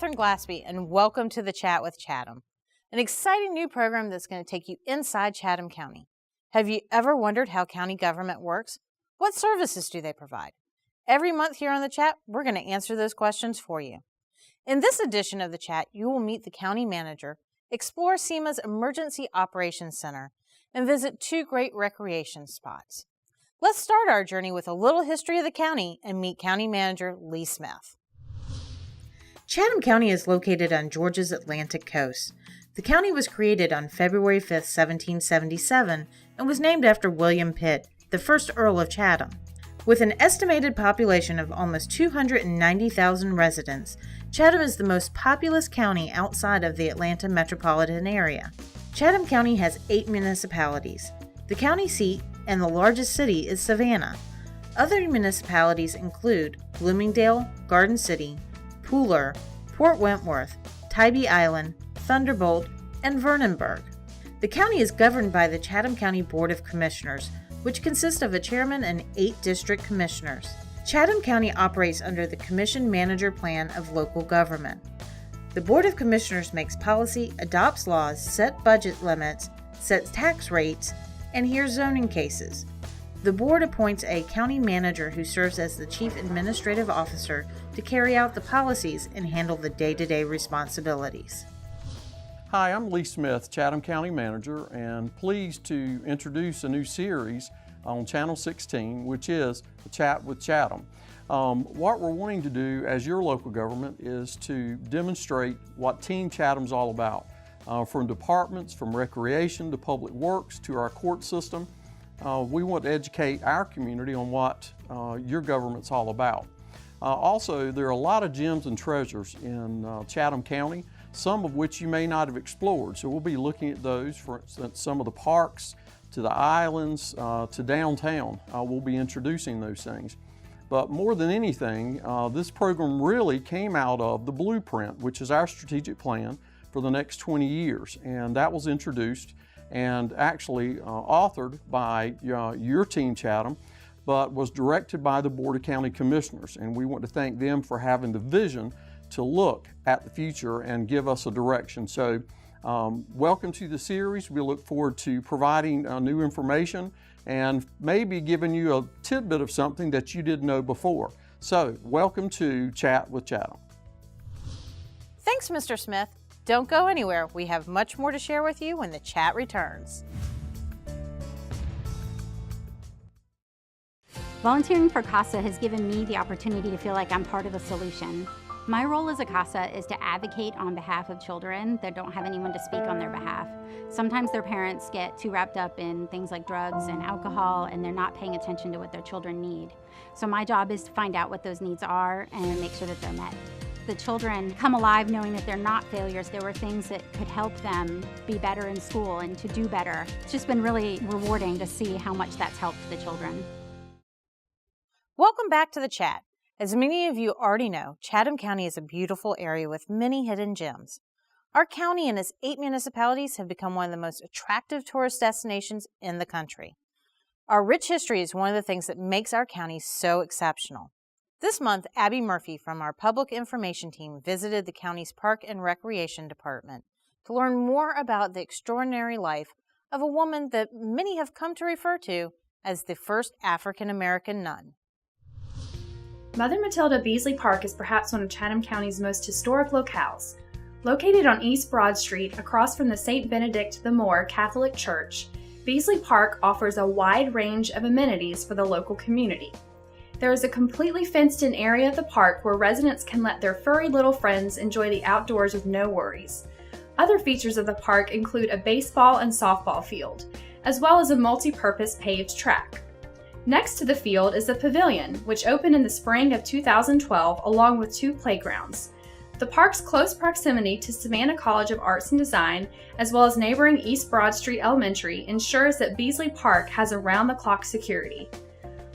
Catherine Glaspie, and welcome to the Chat with Chatham, an exciting new program that's going to take you inside Chatham County. Have you ever wondered how county government works? What services do they provide? Every month here on the Chat, we're going to answer those questions for you. In this edition of the Chat, you will meet the county manager, explore SEMA's Emergency Operations Center, and visit two great recreation spots. Let's start our journey with a little history of the county and meet County Manager Lee Smith. Chatham County is located on Georgia's Atlantic coast. The county was created on February 5, 1777, and was named after William Pitt, the first Earl of Chatham. With an estimated population of almost 290,000 residents, Chatham is the most populous county outside of the Atlanta metropolitan area. Chatham County has 8 municipalities. The county seat and the largest city is Savannah. Other municipalities include Bloomingdale, Garden City, Pooler, Port Wentworth, Tybee Island, Thunderbolt, and Vernonburg. The county is governed by the Chatham County Board of Commissioners, which consists of a chairman and 8 district commissioners. Chatham County operates under the Commission Manager Plan of local government. The Board of Commissioners makes policy, adopts laws, sets budget limits, sets tax rates, and hears zoning cases. The board appoints a county manager who serves as the chief administrative officer to carry out the policies and handle the day-to-day responsibilities. Hi, I'm Lee Smith, Chatham County Manager, and pleased to introduce a new series on Channel 16, which is the Chat with Chatham. What we're wanting to do as your local government is to demonstrate what Team Chatham's all about. From departments, from recreation to public works to our court system, we want to educate our community on what your government's all about. Also, there are a lot of gems and treasures in Chatham County, some of which you may not have explored. So we'll be looking at those, for instance, some of the parks, to the islands, to downtown. We'll be introducing those things. But more than anything, this program really came out of the blueprint, which is our strategic plan for the next 20 years. And that was introduced and actually authored by your team, Chatham, but was directed by the Board of County Commissioners. And we want to thank them for having the vision to look at the future and give us a direction. So welcome to the series. We look forward to providing new information and maybe giving you a tidbit of something that you didn't know before. So welcome to Chat with Chatham. Thanks, Mr. Smith. Don't go anywhere. We have much more to share with you when the chat returns. Volunteering for CASA has given me the opportunity to feel like I'm part of the solution. My role as a CASA is to advocate on behalf of children that don't have anyone to speak on their behalf. Sometimes their parents get too wrapped up in things like drugs and alcohol, and they're not paying attention to what their children need. So my job is to find out what those needs are and make sure that they're met. The children come alive knowing that they're not failures. There were things that could help them be better in school and to do better. It's just been really rewarding to see how much that's helped the children. Welcome back to the Chat. As many of you already know, Chatham County is a beautiful area with many hidden gems. Our county and its 8 municipalities have become one of the most attractive tourist destinations in the country. Our rich history is one of the things that makes our county so exceptional. This month, Abby Murphy from our Public Information Team visited the county's Park and Recreation Department to learn more about the extraordinary life of a woman that many have come to refer to as the first African-American nun. Mother Matilda Beasley Park is perhaps one of Chatham County's most historic locales. Located on East Broad Street across from the St. Benedict the Moor Catholic Church, Beasley Park offers a wide range of amenities for the local community. There is a completely fenced-in area of the park where residents can let their furry little friends enjoy the outdoors with no worries. Other features of the park include a baseball and softball field, as well as a multi-purpose paved track. Next to the field is the pavilion, which opened in the spring of 2012 along with 2 playgrounds. The park's close proximity to Savannah College of Arts and Design, as well as neighboring East Broad Street Elementary, ensures that Beasley Park has around-the-clock security.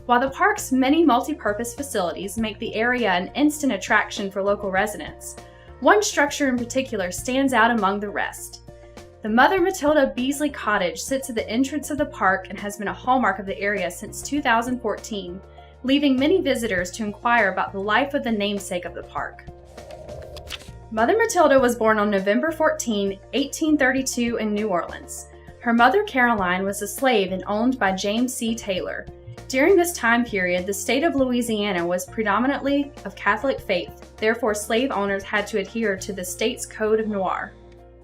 While the park's many multi-purpose facilities make the area an instant attraction for local residents, one structure in particular stands out among the rest. The Mother Matilda Beasley Cottage sits at the entrance of the park and has been a hallmark of the area since 2014, leaving many visitors to inquire about the life of the namesake of the park. Mother Matilda was born on November 14, 1832 in New Orleans. Her mother, Caroline, was a slave and owned by James C. Taylor. During this time period, the state of Louisiana was predominantly of Catholic faith. Therefore, slave owners had to adhere to the state's Code of Noir.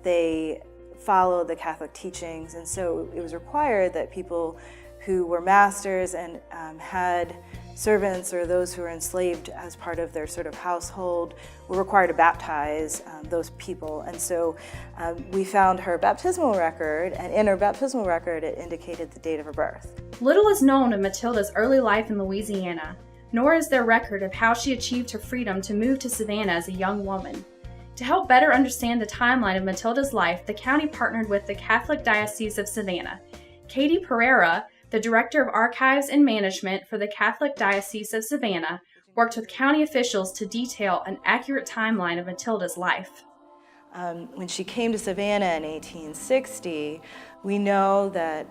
They followed the Catholic teachings, and so it was required that people who were masters and had servants or those who were enslaved as part of their sort of household were required to baptize those people. And so we found her baptismal record, and in her baptismal record it indicated the date of her birth. Little is known of Matilda's early life in Louisiana, nor is there record of how she achieved her freedom to move to Savannah as a young woman. To help better understand the timeline of Matilda's life, the county partnered with the Catholic Diocese of Savannah. Katie Pereira, the Director of Archives and Management for the Catholic Diocese of Savannah, worked with county officials to detail an accurate timeline of Matilda's life. When she came to Savannah in 1860, we know that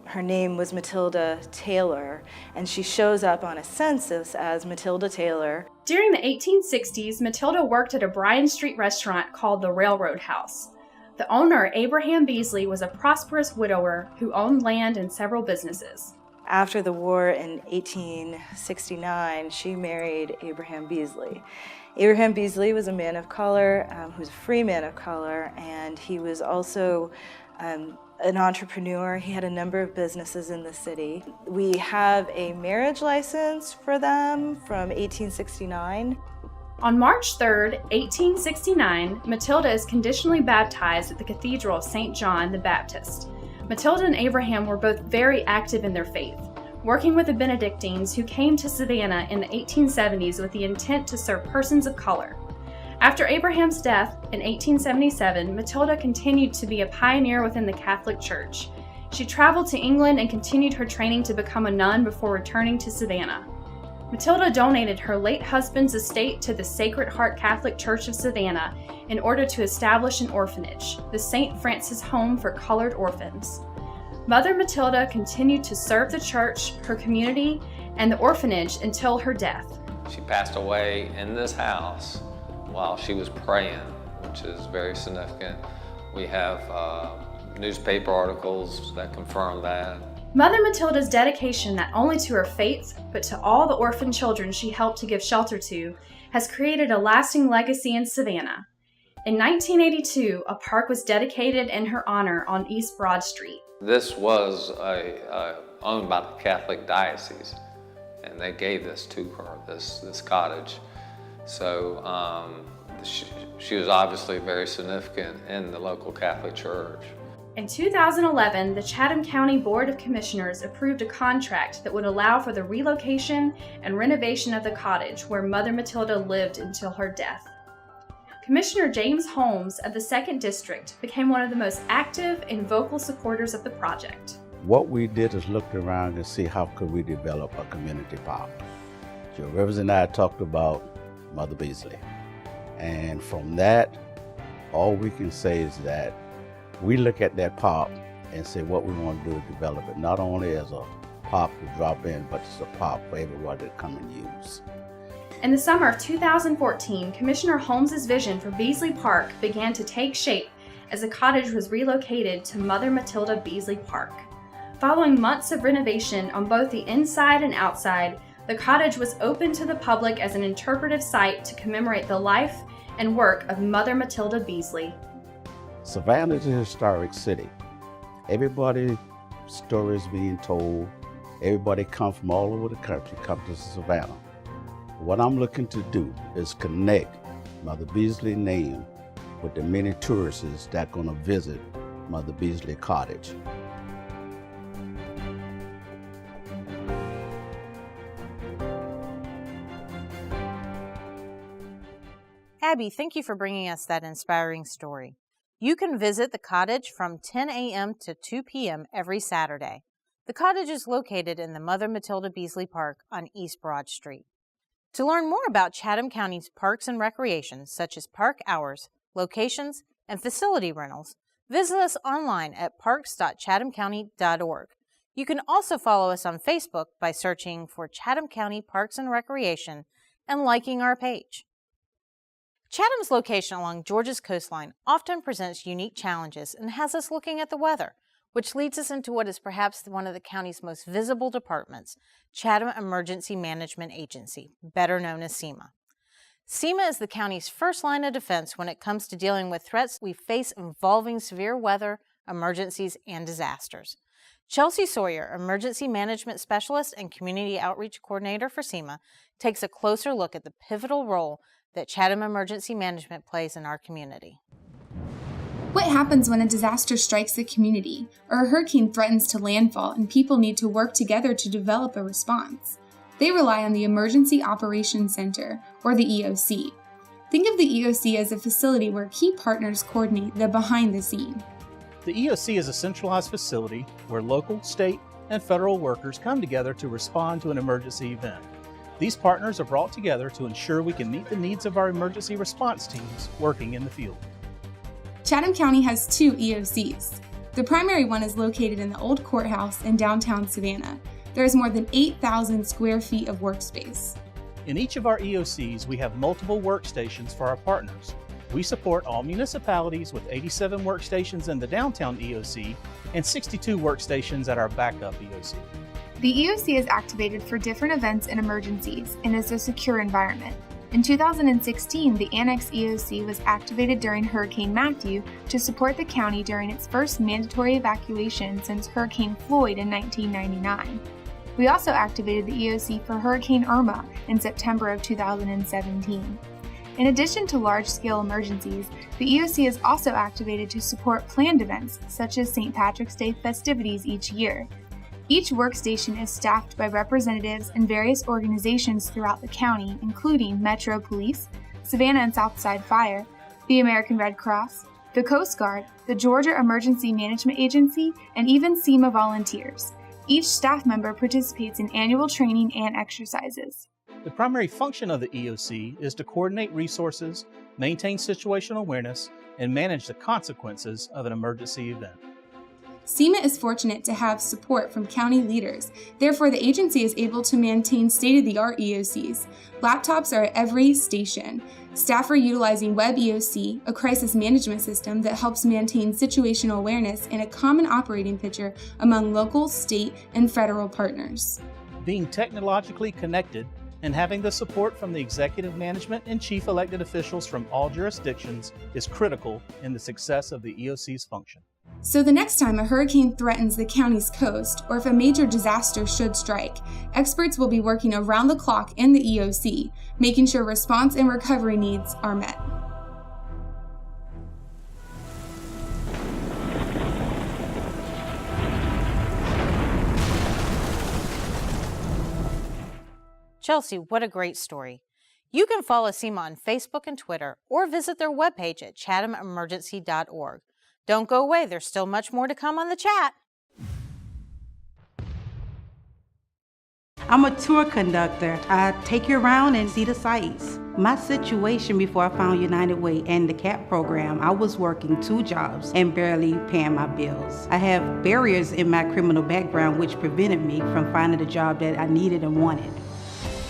her name was Matilda Taylor, and she shows up on a census as Matilda Taylor. During the 1860s, Matilda worked at a Bryan Street restaurant called the Railroad House. The owner, Abraham Beasley, was a prosperous widower who owned land and several businesses. After the war in 1869, she married Abraham Beasley. Abraham Beasley was a man of color, who was a free man of color, and he was also an entrepreneur. He had a number of businesses in the city. We have a marriage license for them from 1869. On March 3, 1869, Matilda is conditionally baptized at the Cathedral of St. John the Baptist. Matilda and Abraham were both very active in their faith, working with the Benedictines who came to Savannah in the 1870s with the intent to serve persons of color. After Abraham's death in 1877, Matilda continued to be a pioneer within the Catholic Church. She traveled to England and continued her training to become a nun before returning to Savannah. Matilda donated her late husband's estate to the Sacred Heart Catholic Church of Savannah in order to establish an orphanage, the St. Francis Home for Colored Orphans. Mother Matilda continued to serve the church, her community, and the orphanage until her death. She passed away in this house while she was praying, which is very significant. We have newspaper articles that confirm that. Mother Matilda's dedication not only to her faith, but to all the orphan children she helped to give shelter to, has created a lasting legacy in Savannah. In 1982, a park was dedicated in her honor on East Broad Street. This was owned by the Catholic Diocese, and they gave this to her, this cottage. So she was obviously very significant in the local Catholic Church. In 2011, the Chatham County Board of Commissioners approved a contract that would allow for the relocation and renovation of the cottage where Mother Matilda lived until her death. Commissioner James Holmes of the 2nd District became one of the most active and vocal supporters of the project. What we did is looked around and see how could we develop a community park. Joe Rivers and I talked about Mother Beasley. And from that, all we can say is that we look at that park and say what we want to do is develop it, not only as a park to drop in, but it's a park for everybody to come and use. In the summer of 2014, Commissioner Holmes' vision for Beasley Park began to take shape as the cottage was relocated to Mother Matilda Beasley Park. Following months of renovation on both the inside and outside, the cottage was opened to the public as an interpretive site to commemorate the life and work of Mother Matilda Beasley. Savannah is a historic city. Everybody's stories being told. Everybody come from all over the country, come to Savannah. What I'm looking to do is connect Mother Beasley's name with the many tourists that are going to visit Mother Beasley Cottage. Abby, thank you for bringing us that inspiring story. You can visit the cottage from 10 a.m. to 2 p.m. every Saturday. The cottage is located in the Mother Matilda Beasley Park on East Broad Street. To learn more about Chatham County's parks and recreation, such as park hours, locations, and facility rentals, visit us online at parks.chathamcounty.org. You can also follow us on Facebook by searching for Chatham County Parks and Recreation and liking our page. Chatham's location along Georgia's coastline often presents unique challenges and has us looking at the weather, which leads us into what is perhaps one of the county's most visible departments, Chatham Emergency Management Agency, better known as CEMA. CEMA is the county's first line of defense when it comes to dealing with threats we face involving severe weather, emergencies, and disasters. Chelsea Sawyer, Emergency Management Specialist and Community Outreach Coordinator for CEMA, takes a closer look at the pivotal role that Chatham Emergency Management plays in our community. What happens when a disaster strikes the community, or a hurricane threatens to landfall and people need to work together to develop a response? They rely on the Emergency Operations Center, or the EOC. Think of the EOC as a facility where key partners coordinate the behind the scene. The EOC is a centralized facility where local, state, and federal workers come together to respond to an emergency event. These partners are brought together to ensure we can meet the needs of our emergency response teams working in the field. Chatham County has 2 EOCs. The primary one is located in the old courthouse in downtown Savannah. There is more than 8,000 square feet of workspace. In each of our EOCs, we have multiple workstations for our partners. We support all municipalities with 87 workstations in the downtown EOC and 62 workstations at our backup EOC. The EOC is activated for different events and emergencies and is a secure environment. In 2016, the Annex EOC was activated during Hurricane Matthew to support the county during its first mandatory evacuation since Hurricane Floyd in 1999. We also activated the EOC for Hurricane Irma in September of 2017. In addition to large-scale emergencies, the EOC is also activated to support planned events such as St. Patrick's Day festivities each year. Each workstation is staffed by representatives and various organizations throughout the county, including Metro Police, Savannah and Southside Fire, the American Red Cross, the Coast Guard, the Georgia Emergency Management Agency, and even CEMA volunteers. Each staff member participates in annual training and exercises. The primary function of the EOC is to coordinate resources, maintain situational awareness, and manage the consequences of an emergency event. CEMA is fortunate to have support from county leaders. Therefore, the agency is able to maintain state-of-the-art EOCs. Laptops are at every station. Staff are utilizing Web EOC, a crisis management system that helps maintain situational awareness and a common operating picture among local, state, and federal partners. Being technologically connected and having the support from the executive management and chief elected officials from all jurisdictions is critical in the success of the EOC's function. So the next time a hurricane threatens the county's coast, or if a major disaster should strike, experts will be working around the clock in the EOC, making sure response and recovery needs are met. Chelsea, what a great story. You can follow CEMA on Facebook and Twitter, or visit their webpage at chathamemergency.org. Don't go away, there's still much more to come on the chat. I'm a tour conductor. I take you around and see the sights. My situation before I found United Way and the CAP program, I was working 2 jobs and barely paying my bills. I have barriers in my criminal background which prevented me from finding a job that I needed and wanted.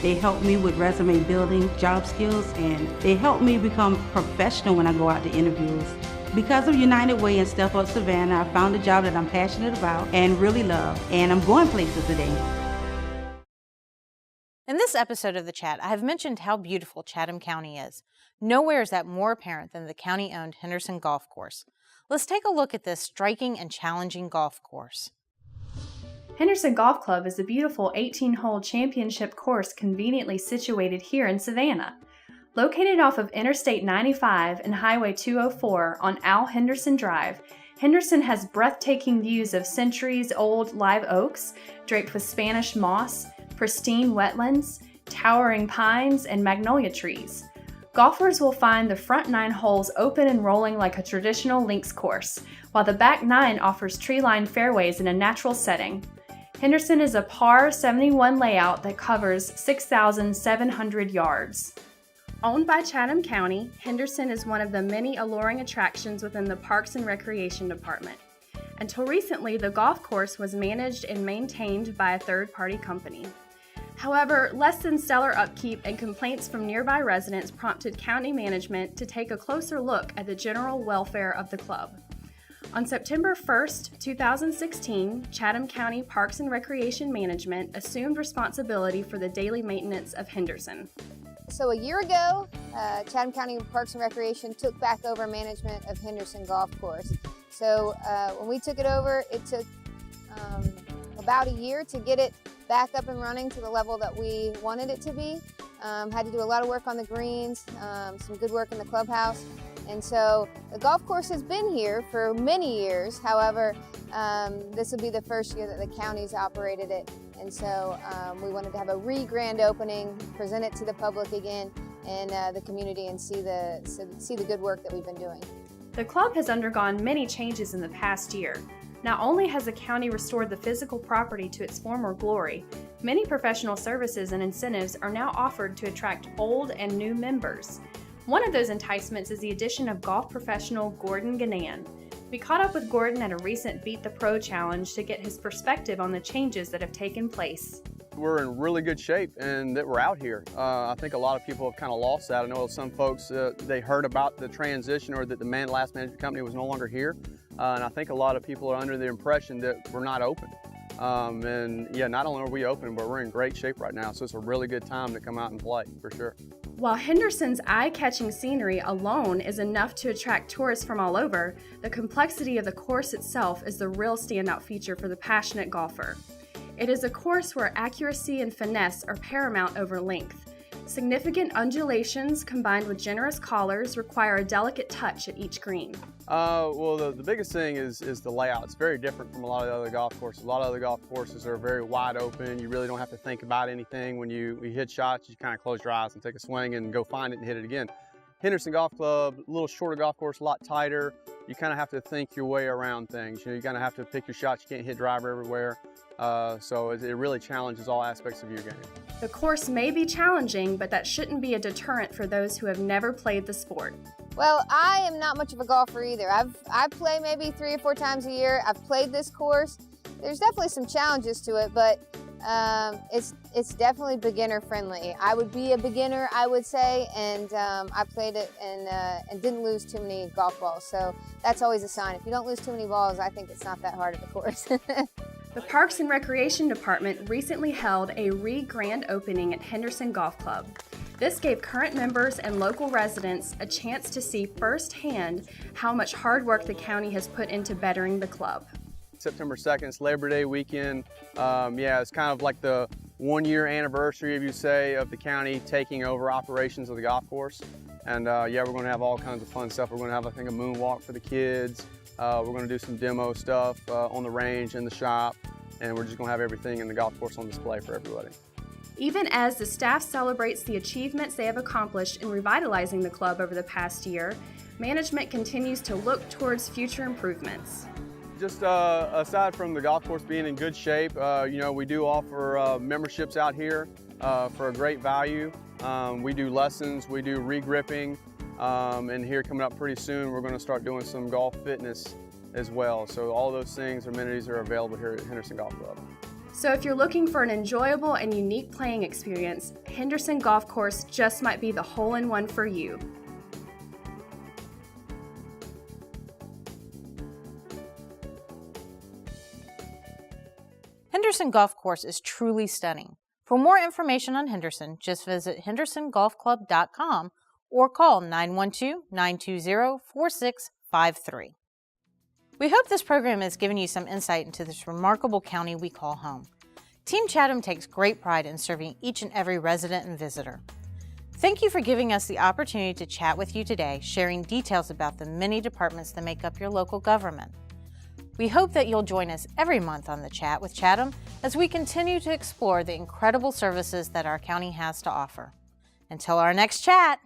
They helped me with resume building, job skills, and they helped me become professional when I go out to interviews. Because of United Way and Step Up Savannah, I found a job that I'm passionate about and really love, and I'm going places today. In this episode of The Chat, I have mentioned how beautiful Chatham County is. Nowhere is that more apparent than the county-owned Henderson Golf Course. Let's take a look at this striking and challenging golf course. Henderson Golf Club is a beautiful 18-hole championship course conveniently situated here in Savannah. Located off of Interstate 95 and Highway 204 on Al Henderson Drive, Henderson has breathtaking views of centuries-old live oaks draped with Spanish moss, pristine wetlands, towering pines, and magnolia trees. Golfers will find the front 9 holes open and rolling like a traditional links course, while the back 9 offers tree-lined fairways in a natural setting. Henderson is a par 71 layout that covers 6,700 yards. Owned by Chatham County, Henderson is one of the many alluring attractions within the Parks and Recreation Department. Until recently, the golf course was managed and maintained by a third-party company. However, less than stellar upkeep and complaints from nearby residents prompted county management to take a closer look at the general welfare of the club. On September 1st, 2016, Chatham County Parks and Recreation Management assumed responsibility for the daily maintenance of Henderson. So a year ago, Chatham County Parks and Recreation took back over management of Henderson Golf Course. So when we took it over, it took about a year to get it back up and running to the level that we wanted it to be. Had to do a lot of work on the greens, some good work in the clubhouse. And so the golf course has been here for many years. However, this will be the first year that the county's operated it. And so we wanted to have a grand opening, present it to the public again and the community, and see the good work that we've been doing. The club has undergone many changes in the past year. Not only has the county restored the physical property to its former glory, many professional services and incentives are now offered to attract old and new members. One of those enticements is the addition of golf professional Gordon Gannan. We caught up with Gordon at a recent Beat the Pro challenge to get his perspective on the changes that have taken place. We're in really good shape and that we're out here. I think a lot of people have kind of lost that. I know some folks, they heard about the transition or that the last management company was no longer here. And I think a lot of people are under the impression that we're not open. And yeah, not only are we open, but we're in great shape right now. So it's a really good time to come out and play, for sure. While Henderson's eye-catching scenery alone is enough to attract tourists from all over, the complexity of the course itself is the real standout feature for the passionate golfer. It is a course where accuracy and finesse are paramount over length. Significant undulations combined with generous collars require a delicate touch at each green. Well, the biggest thing is the layout. It's very different from a lot of the other golf courses. A lot of other golf courses are very wide open. You really don't have to think about anything. When you hit shots, you kind of close your eyes and take a swing and go find it and hit it again. Henderson Golf Club, a little shorter golf course, a lot tighter. You kind of have to think your way around things. You kind of have to pick your shots. You can't hit driver everywhere. So it really challenges all aspects of your game. The course may be challenging, but that shouldn't be a deterrent for those who have never played the sport. Well, I am not much of a golfer either. I play maybe 3 or 4 times a year. I've played this course. There's definitely some challenges to it, but it's definitely beginner friendly. I would be a beginner, I would say, and I played it and didn't lose too many golf balls. So that's always a sign. If you don't lose too many balls, I think it's not that hard of a course. The Parks and Recreation Department recently held a grand opening at Henderson Golf Club. This gave current members and local residents a chance to see firsthand how much hard work the county has put into bettering the club. September 2nd, it's Labor Day weekend. Yeah, it's kind of like the 1-year anniversary, if you say, of the county taking over operations of the golf course. And yeah, we're going to have all kinds of fun stuff. We're going to have, I think, a moonwalk for the kids. We're going to do some demo stuff on the range in the shop, and we're just going to have everything in the golf course on display for everybody. Even as the staff celebrates the achievements they have accomplished in revitalizing the club over the past year, management continues to look towards future improvements. Just aside from the golf course being in good shape, you know, we do offer memberships out here for a great value. We do lessons, we do re-gripping, and here coming up pretty soon, we're going to start doing some golf fitness as well. So all those things, amenities are available here at Henderson Golf Club. So if you're looking for an enjoyable and unique playing experience, Henderson Golf Course just might be the hole-in-one for you. Henderson Golf Course is truly stunning. For more information on Henderson, just visit hendersongolfclub.com or call 912-920-4653. We hope this program has given you some insight into this remarkable county we call home. Team Chatham takes great pride in serving each and every resident and visitor. Thank you for giving us the opportunity to chat with you today, sharing details about the many departments that make up your local government. We hope that you'll join us every month on the Chat with Chatham as we continue to explore the incredible services that our county has to offer. Until our next chat!